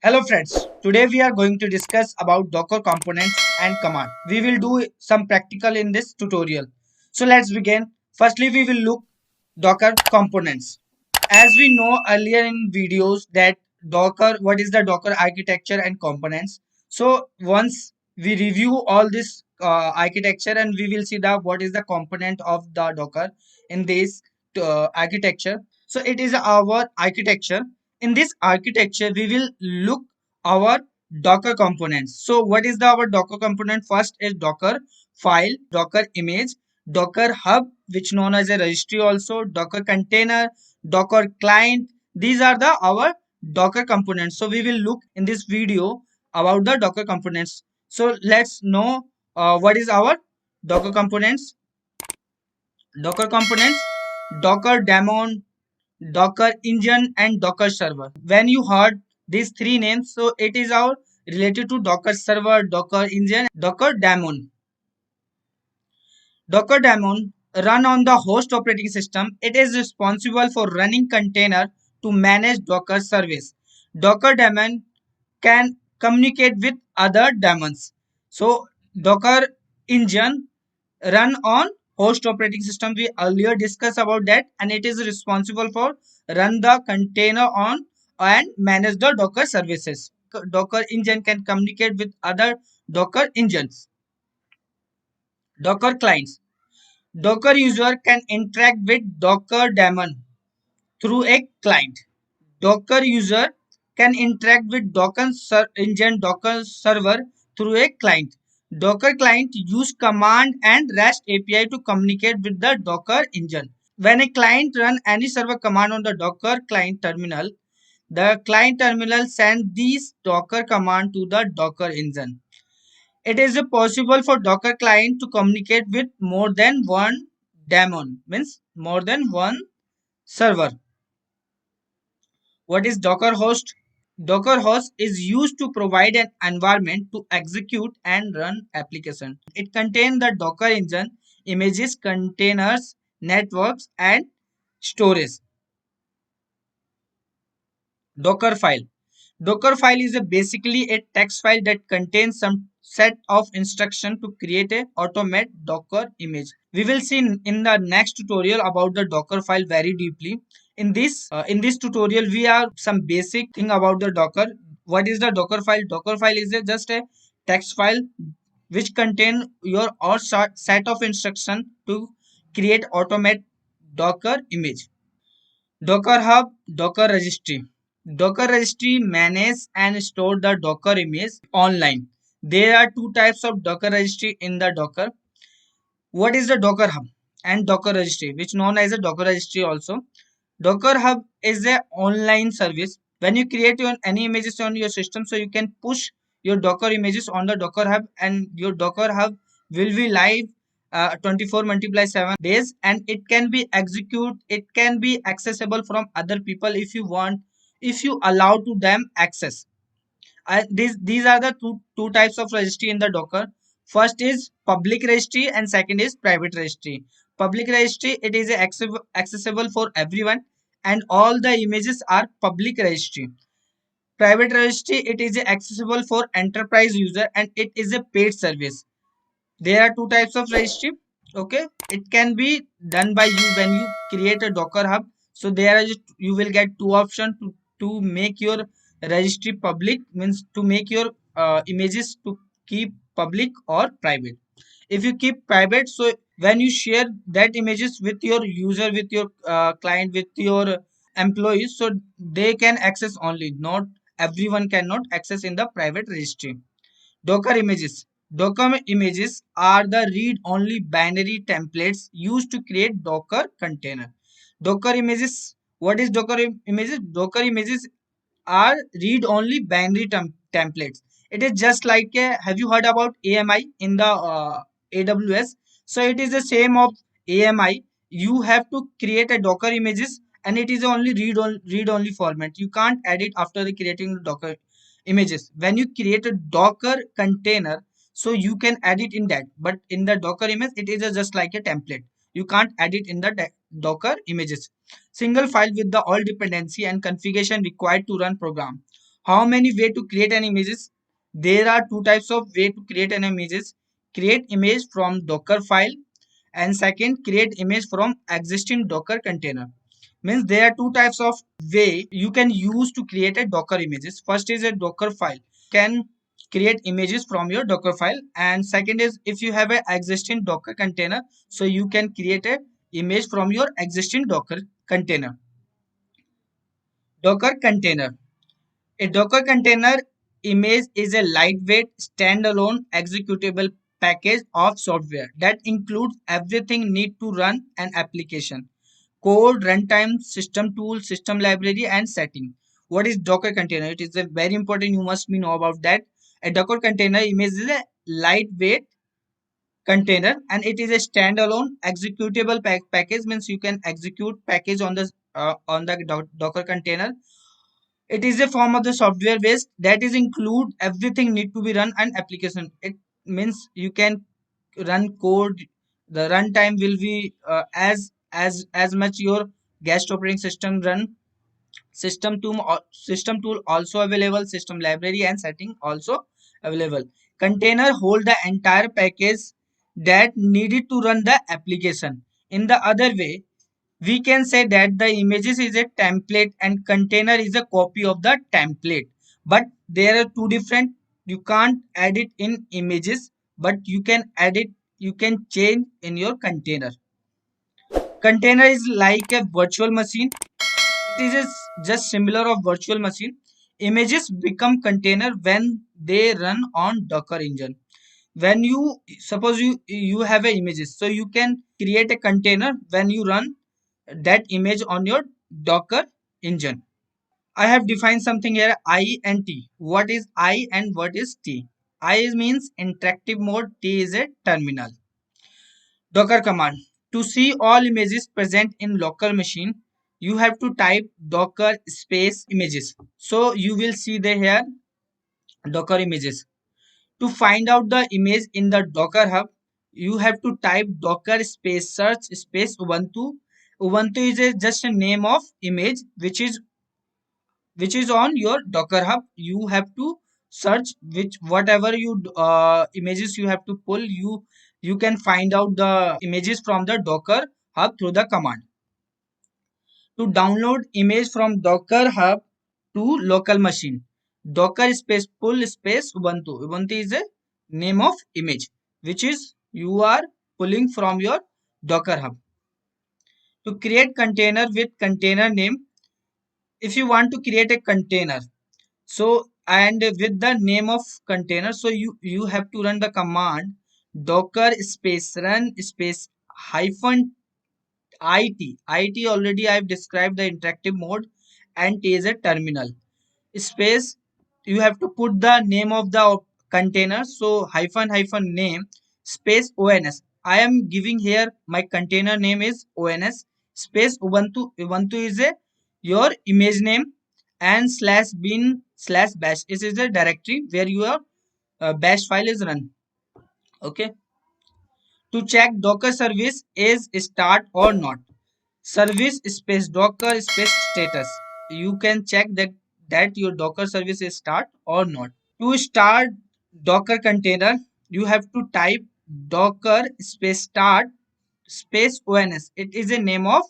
Hello friends, today we are going to discuss about Docker components and command. We will do some practical in this tutorial. So let's begin. Firstly, we will look Docker components. As we know earlier in videos that what is the Docker architecture and components. So once we review all this architecture and we will see the what is the component of the Docker in this architecture. So it is our architecture. In this architecture we will look our Docker components. So what is our Docker component? First is Docker file, Docker image, Docker hub, which known as a registry, also Docker container, Docker client. These are the our Docker components. So we will look in this video about the Docker components. So let's know what is our Docker components. Docker components, Docker daemon, Docker engine, and Docker server. When you heard these three names, so it is our related to Docker server, Docker engine, Docker daemon. Docker daemon run on the host operating system. It is responsible for running container to manage Docker service. Docker daemon can communicate with other daemons. So Docker engine run on host operating system. We earlier discussed about that, and it is responsible for run the container on and manage the Docker services. Docker engine can communicate with other Docker engines. Docker clients. Docker user can interact with Docker daemon through a client. Docker user can interact with engine Docker server through a client. Docker client use command and REST API to communicate with the Docker engine. When a client run any server command on the Docker client terminal, the client terminal send these Docker command to the Docker engine. It is possible for Docker client to communicate with more than one daemon, means more than one server. What is Docker host? Docker host is used to provide an environment to execute and run application. It contains the Docker engine, images, containers, networks, and storage. Docker file. Docker file is basically a text file that contains some set of instruction to create a automate Docker image. We will see in the next tutorial about the Docker file very deeply. In this tutorial, we have some basic thing about the Docker. What is the Docker file? Docker file is just a text file which contain your or set of instruction to create automate Docker image. Docker Hub, Docker Registry. Docker Registry manages and store the Docker image online. There are two types of Docker Registry in the Docker. What is the Docker Hub and Docker Registry, which known as a Docker Registry also? Docker Hub is a online service. When you create any images on your system, so you can push your Docker images on the Docker Hub, and your Docker Hub will be live 24 multiply 7 days, and it can be accessible from other people if you want, if you allow to them access. These are the two types of registry in the Docker. First is public registry and second is private registry. Public registry, it is accessible for everyone and all the images are public registry. Private registry, it is accessible for enterprise user and it is a paid service. There are two types of registry. Okay, it can be done by you when you create a Docker Hub. So there is, you will get two options to make your registry public, means to make your images to keep public or private. If you keep private, so when you share that images with your user, with your client, with your employees, so they can access only, not everyone cannot access in the private registry. Docker images. Docker images are the read-only binary templates used to create Docker container. Docker images. What is Docker images? Docker images are read-only binary templates. It is just like have you heard about AMI in the AWS? So it is the same of AMI. You have to create a Docker images and it is only read-only format. You can't edit after the creating the Docker images. When you create a Docker container, so you can edit in that, but in the Docker image it is just like a template. You can't edit in the Docker images. Single file with the all dependency and configuration required to run program. How many way to create an images? There are two types of way to create an images. Create image from Docker file, and second, create image from existing Docker container. Means there are two types of way you can use to create a Docker images. First is a Docker file. Can create images from your Docker file, and second is if you have a existing Docker container, so you can create a image from your existing Docker container. Docker container. A Docker container image is a lightweight, standalone executable package of software that includes everything need to run an application: code, runtime, system tool, system library, and setting. What is Docker container? It is a very important. You must be know about that. A Docker container image is a lightweight container, and it is a standalone executable package. Means you can execute package on the Docker container. It is a form of the software base that is include everything need to be run an application. It means you can run code. The runtime will be as much your guest operating system run. System tool also available. System library and setting also available. Container hold the entire package that needed to run the application. In the other way, we can say that the images is a template and container is a copy of the template, but there are two different. You can't add it in images, but you can add it, you can change in your container. Container is like a virtual machine. It is just similar of virtual machine. Images become container when they run on Docker engine. When you suppose you have a images, so you can create a container when you run that image on your Docker engine. I have defined something here, I and T. What is I and what is T? I means interactive mode, T is a terminal. Docker command. To see all images present in local machine, you have to type Docker space images. So you will see the here Docker images. To find out the image in the Docker Hub, you have to type Docker space search space Ubuntu. Ubuntu is just a name of image which is on your Docker Hub. You have to search which whatever you images you have to pull. You can find out the images from the Docker Hub through the command. To download image from Docker Hub to local machine, Docker space pull space Ubuntu. Ubuntu is a name of image which is you are pulling from your Docker Hub. To create container with container name, if you want to create a container, so and with the name of container, so you have to run the command Docker space run space hyphen it already I've described the interactive mode, and T is a terminal space. You have to put the name of the container, so hyphen name space ons. I am giving here my container name is ons space Ubuntu. Ubuntu is a your image name, and slash bin slash bash. This is the directory where your bash file is run. Okay. To check Docker service is start or not, service space Docker space status. You can check that your Docker service is start or not. To start Docker container, you have to type Docker space start space ons. It is a name of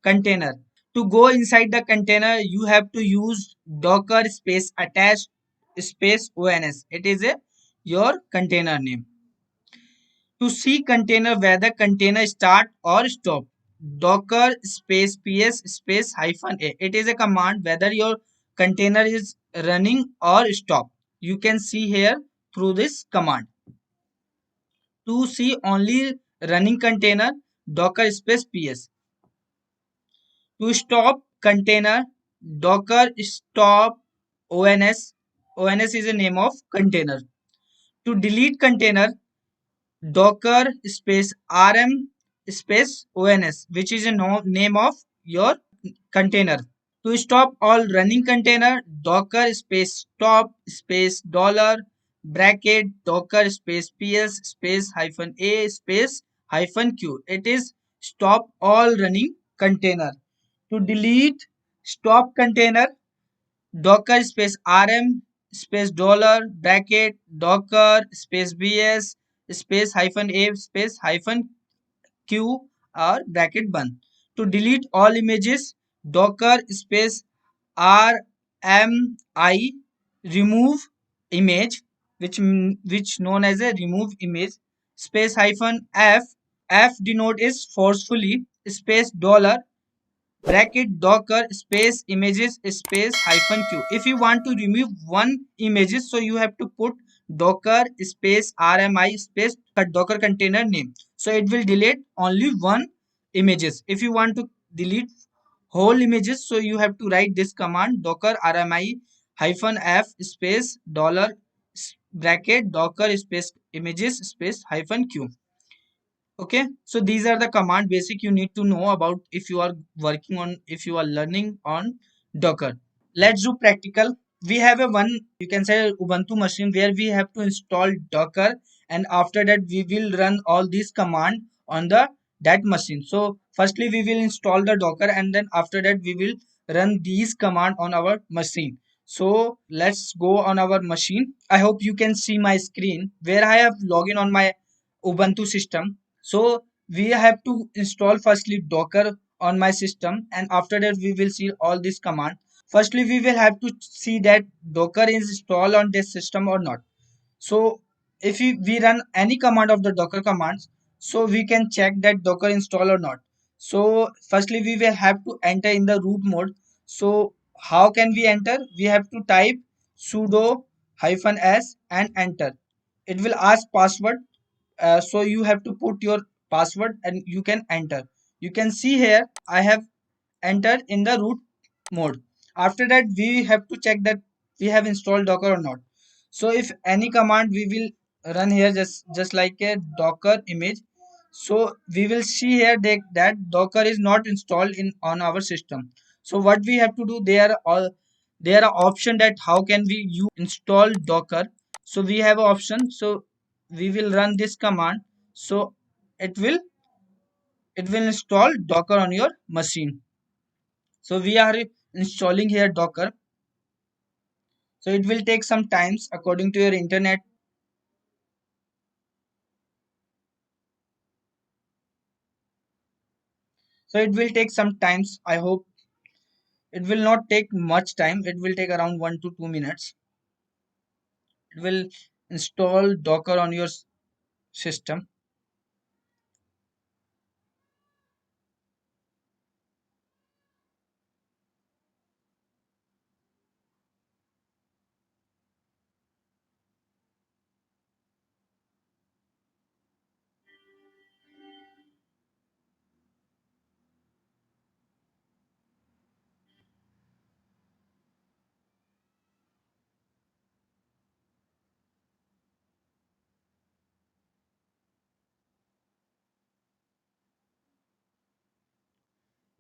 container. To go inside the container, you have to use Docker space attach space ons. It is a your container name. To see container whether container start or stop, Docker space ps space hyphen a. It is a command whether your container is running or stop. You can see here through this command. To see only running container, Docker space ps. To stop container, Docker stop ons. Ons is a name of container. To delete container, Docker space rm space ons, which is a name of your container. To stop all running container, Docker space stop space dollar bracket Docker space ps space hyphen a space hyphen q. It is stop all running container. To delete stop container, docker space rm space dollar bracket docker space bs space hyphen a space hyphen q or bracket bun. To delete all images, docker space rmi remove image, which known as a remove image space hyphen f. F denote is forcefully space dollar bracket docker space images space hyphen q. If you want to remove one images, so you have to put docker space rmi space docker container name, so it will delete only one images. If you want to delete whole images, so you have to write this command docker rmi hyphen f space dollar bracket docker space images space hyphen q. Okay, so these are the command basic you need to know about if you are working on, if you are learning on docker. Let's do practical. We have a one, you can say, ubuntu machine where we have to install docker, and after that we will run all these command on the that machine. So firstly we will install the docker, and then after that we will run these command on our machine. So let's go on our machine. I hope you can see my screen where I have login on my ubuntu system. So we have to install firstly docker on my system, and after that we will see all these command. Firstly we will have to see that docker is installed on this system or not. So if we run any command of the docker commands, so we can check that docker install or not. So firstly we will have to enter in the root mode. So how can we enter? We have to type sudo hyphen s and enter. It will ask password, so you have to put your password and you can enter. You can see here I have entered in the root mode. After that we have to check that we have installed docker or not. So if any command we will run here, just like a docker image, so we will see here that docker is not installed in on our system. So what we have to do, there are option that how can we use install docker. So we have a option, so we will run this command. So it will it will install docker on your machine. So we are installing here docker. So it will take some times according to your internet. So it will take some times. I hope it will not take much time. It will take around 1 to 2 minutes. It will install docker on your system.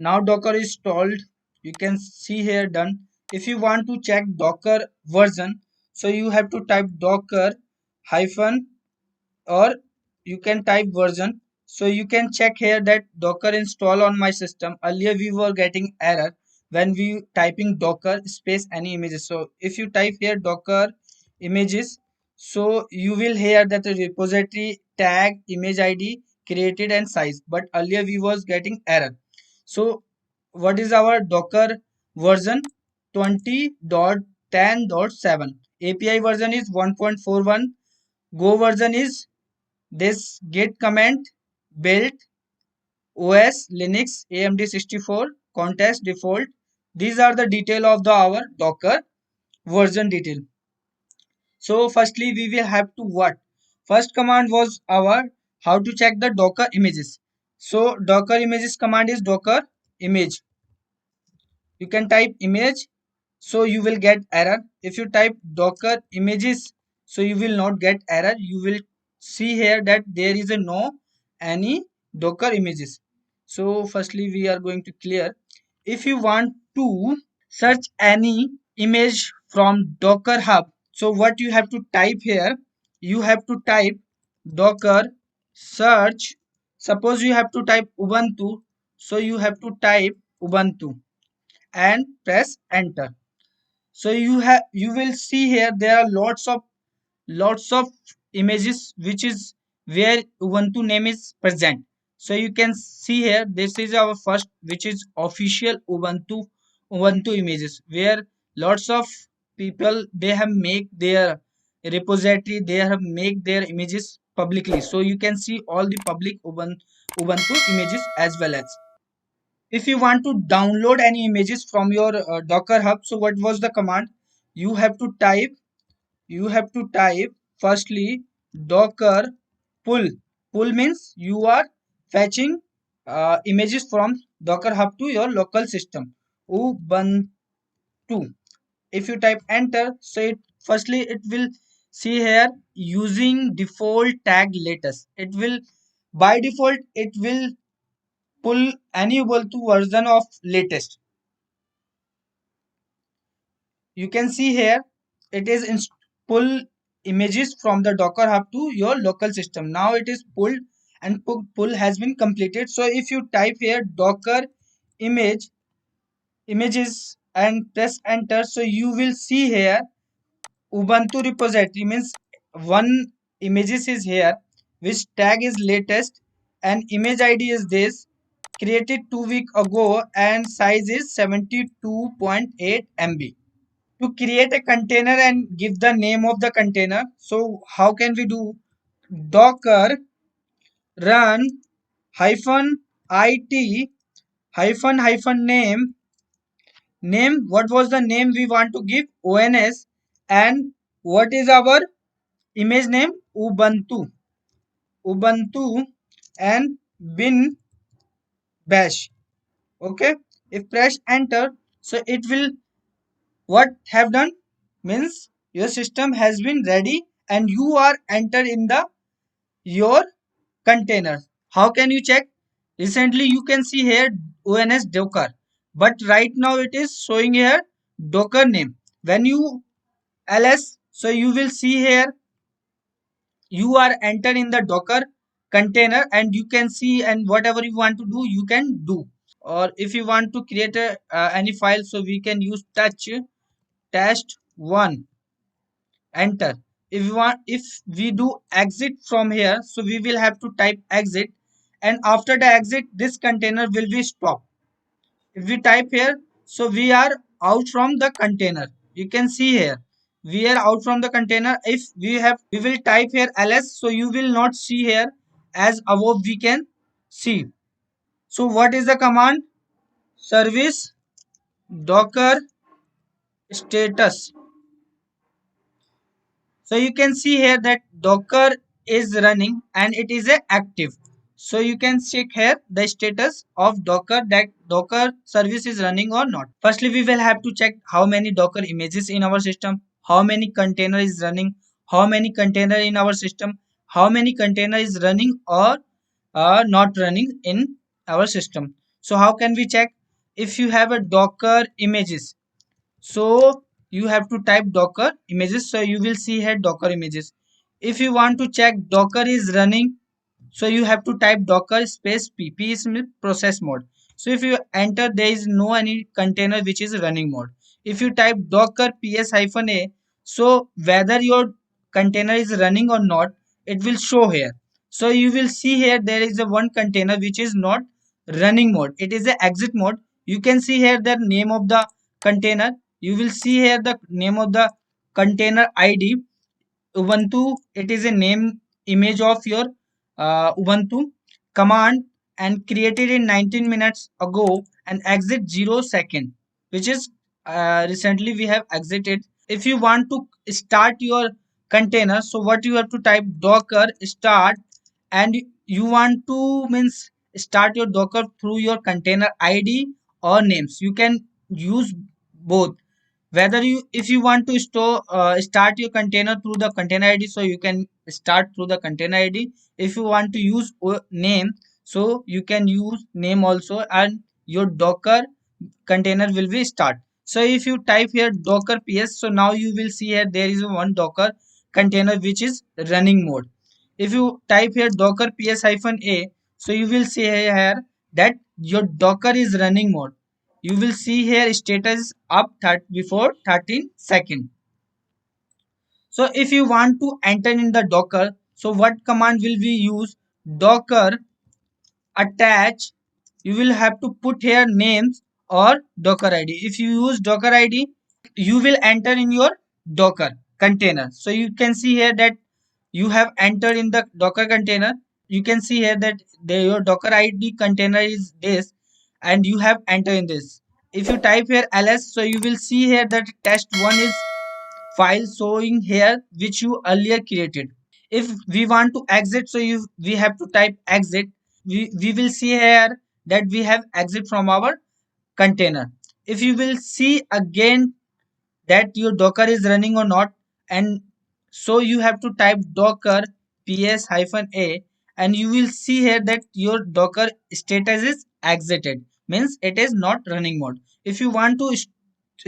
Now docker is installed. You can see here done. If you want to check docker version, so you have to type docker hyphen, or you can type version. So you can check here that docker install on my system. Earlier we were getting error when we typing docker space any images. So if you type here docker images, so you will hear that the repository tag image id created and size, but earlier we was getting error. So what is our docker version? 20.10.7. API version is 1.41. Go version is this git command build OS Linux AMD 64 context default. These are the detail of the our docker version detail. So firstly we will have to what? First command was our how to check the docker images. So docker images command is docker image. You can type image, so you will get error. If you type docker images, so you will not get error. You will see here that there is a no any docker images. So firstly we are going to clear. If you want to search any image from docker hub, so what you have to type here, you have to type docker search. Suppose you have to type ubuntu, so you have to type ubuntu and press enter. So you will see here there are lots of images which is where ubuntu name is present. So you can see here this is our first which is official ubuntu images where lots of people they have make their repository, they have make their images publicly. So you can see all the public ubuntu images as well as if you want to download any images from your docker hub. So what was the command? you have to type you have to type firstly docker pull. Pull means you are fetching images from docker hub to your local system ubuntu. If you type enter, so it firstly it will see here using default tag latest. It will by default it will pull any ubuntu version of latest. You can see here it is pull images from the docker hub to your local system. Now it is pulled and pull has been completed. So if you type here docker images and press enter, so you will see here ubuntu repository means one images is here which tag is latest and image id is this, created 2 week ago and size is 72.8 MB. To create a container and give the name of the container, so how can we do? Docker run hyphen it hyphen name. What was the name we want to give? ONS. And what is our image name? Ubuntu and bin bash. Okay, if press enter, so it will what have done means your system has been ready and you are entered in the your container. How can you check? Recently you can see here ons docker, but right now it is showing here docker name. When you ls, so you will see here you are entered in the docker container and you can see and whatever you want to do you can do. Or if you want to create any file, so we can use touch test one, enter. If you want, if we do exit from here, so we will have to type exit, and after the exit this container will be stopped. If we type here, so we are out from the container. You can see here we are out from the container. If we will type here ls, so you will not see here as above we can see. So what is the command? Service docker status. So you can see here that docker is running and it is a active. So you can check here the status of docker, that docker service is running or not. Firstly we will have to check how many docker images in our system, how many container is running, how many container in our system, how many container is running or not running in our system. So how can we check? If you have a docker images, so you have to type docker images, so you will see here docker images. If you want to check docker is running, so you have to type docker space pp is process mode. So if you enter, there is no any container which is running mode. If you type docker ps hyphen a, so whether your container is running or not, it will show here. So you will see here there is a one container which is not running mode, it is a exit mode. You can see here the name of the container. You will see here the name of the container id ubuntu. It is a name image of your ubuntu command and created in 19 minutes ago and exit 0 second, which is recently we have exited. If you want to start your container, so what you have to type docker start, and you want to means start your docker through your container id or names. You can use both. Whether you if you want to start your container through the container id, so you can start through the container id. If you want to use name, so you can use name also and your docker container will be start. So if you type here docker ps, so now you will see here there is one docker container which is running mode. If you type here docker ps hyphen a, so you will see here that your docker is running mode. you will see here status up before 13 second. So if you want to enter in the Docker, so what command will we use? Docker attach. You will have to put here names or Docker ID. If you use Docker ID, you will enter in your Docker container. So you can see here that you have entered in the Docker container. You can see here that your Docker ID container is this, and you have entered in this. If you type here ls, so you will see here that test1 is file showing here which you earlier created. If we want to exit, so we have to type exit. We will see here that we have exit from our container. If you will see again that your Docker is running or not, and so you have to type docker ps-a, and you will see here that your Docker status is exited, means it is not running mode. If you want to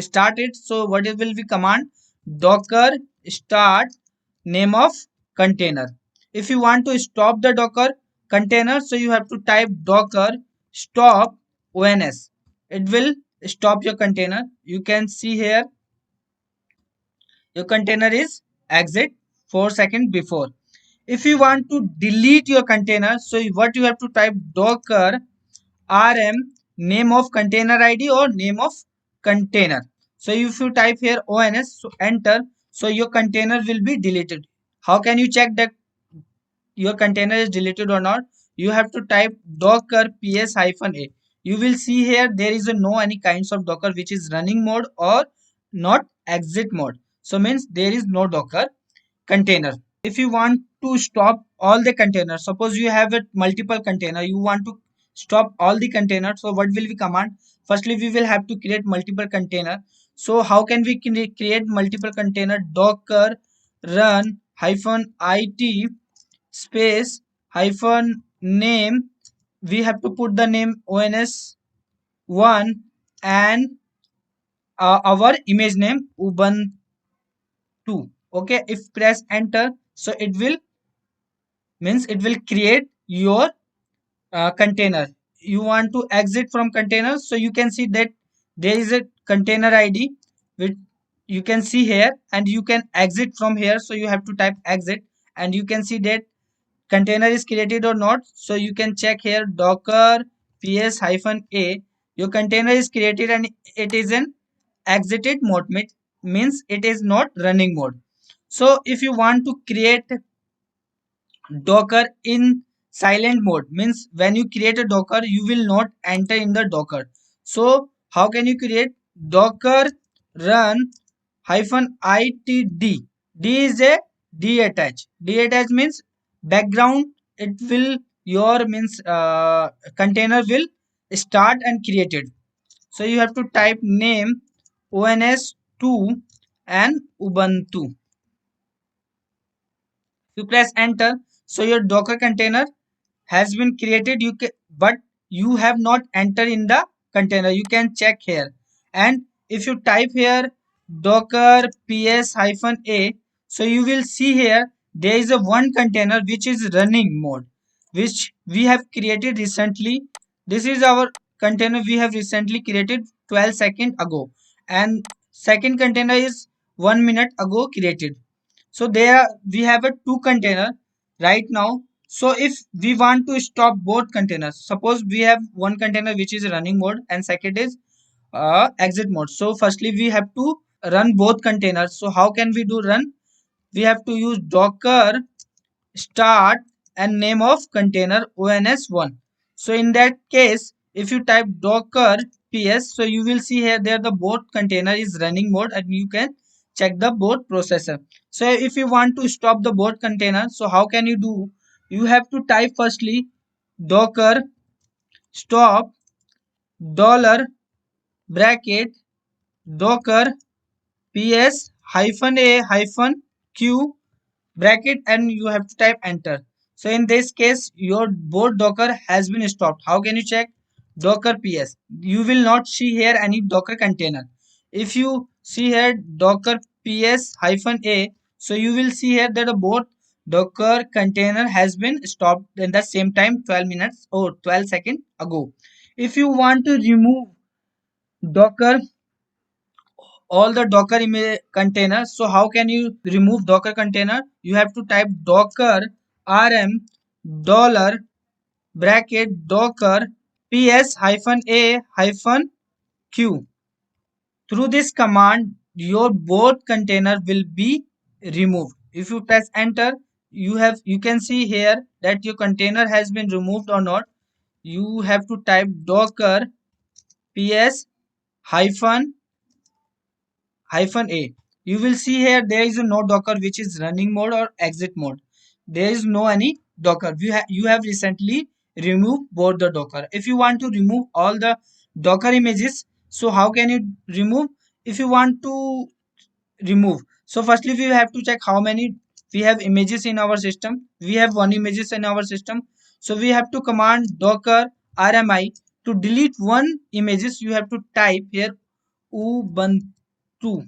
start it, so what it will be command? Docker start name of container. If you want to stop the Docker container, so you have to type docker stop ons. It will stop your container. You can see here your container is exit 4 seconds before. If you want to delete your container, so what you have to type? Docker rm name of container id or name of container. So if you type here ons, so enter, so your container will be deleted. How can you check that your container is deleted or not? You have to type docker ps-a. You will see here there is a no any kinds of Docker which is running mode or not exit mode. So means there is no Docker container. If you want to stop all the containers, suppose you have a multiple container, you want to stop all the containers, so what will be command? Firstly we will have to create multiple container. So how can we create multiple container? Docker run hyphen it space hyphen name. We have to put the name ons1 and our image name ubuntu. Okay, if press enter, so it will means it will create your container. You want to exit from container, so you can see that there is a container id which you can see here, and you can exit from here. So you have to type exit, and you can see that container is created or not. So you can check here docker ps-a. Your container is created and it is an exited mode, means it is not running mode. So if you want to create Docker in silent mode, means when you create a Docker you will not enter in the Docker. So how can you create? Docker run hyphen itd. D is a detach. Detach means background. It will your means container will start and created. So you have to type name ons2 and ubuntu. You press enter, so your Docker container has been created. But you have not entered in the container. You can check here, and if you type here docker ps-a, so you will see here there is a one container which is running mode, which we have created recently. This is our container we have recently created 12 seconds ago, and second container is 1 minute ago created. So there we have a two container right now. So if we want to stop both containers, suppose we have one container which is running mode and second is exit mode. So firstly we have to run both containers. So how can we do run? We have to use docker start and name of container ons1. So in that case, if you type docker ps, so you will see here there the both container is running mode, and you can check the both processor. So if you want to stop the both container, so how can you do? You have to type firstly docker stop dollar bracket docker ps hyphen a hyphen q bracket, and you have to type enter. So in this case your both Docker has been stopped. How can you check? Docker ps, you will not see here any Docker container. If you see here docker ps hyphen a, so you will see here that both Docker container has been stopped in the same time 12 minutes or 12 seconds ago. If you want to remove Docker, all the Docker image containers. So how can you remove Docker container? You have to type docker rm dollar bracket docker ps hyphen a hyphen q. Through this command, your both container will be removed. If you press enter, you can see here that your container has been removed or not. You have to type docker ps hyphen a. You will see here there is no docker which is running mode or exit mode. There is no any docker. You have recently removed both the docker. If you want to remove all the docker images, so how can you remove? If you want to remove, so firstly we have to check how many we have images in our system. We have one images in our system, so we have to command docker rmi to delete one images. You have to type here ubuntu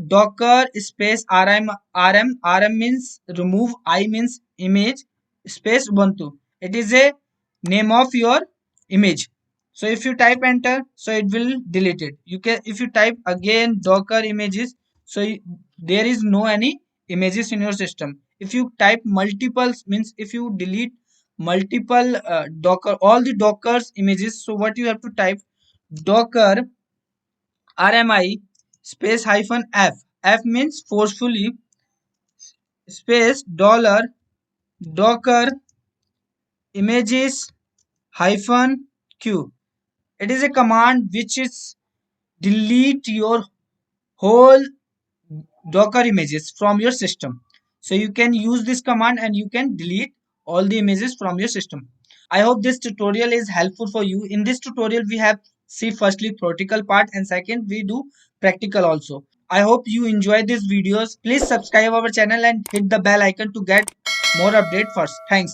docker space rm means remove, I means image, space ubuntu, it is a name of your image. So if you type enter, so it will delete it. You can, if you type again docker images, so there is no any images in your system. If you type multiples means if you delete multiple docker, all the dockers images, so what you have to type docker rmi space hyphen f. F means forcefully, space dollar docker images hyphen q. It is a command which is delete your whole docker images from your system. So you can use this command and you can delete all the images from your system. I hope this tutorial is helpful for you. In this tutorial we have see firstly theoretical part and second we do practical also. I hope you enjoy these videos. Please subscribe our channel and hit the bell icon to get more update first. Thanks.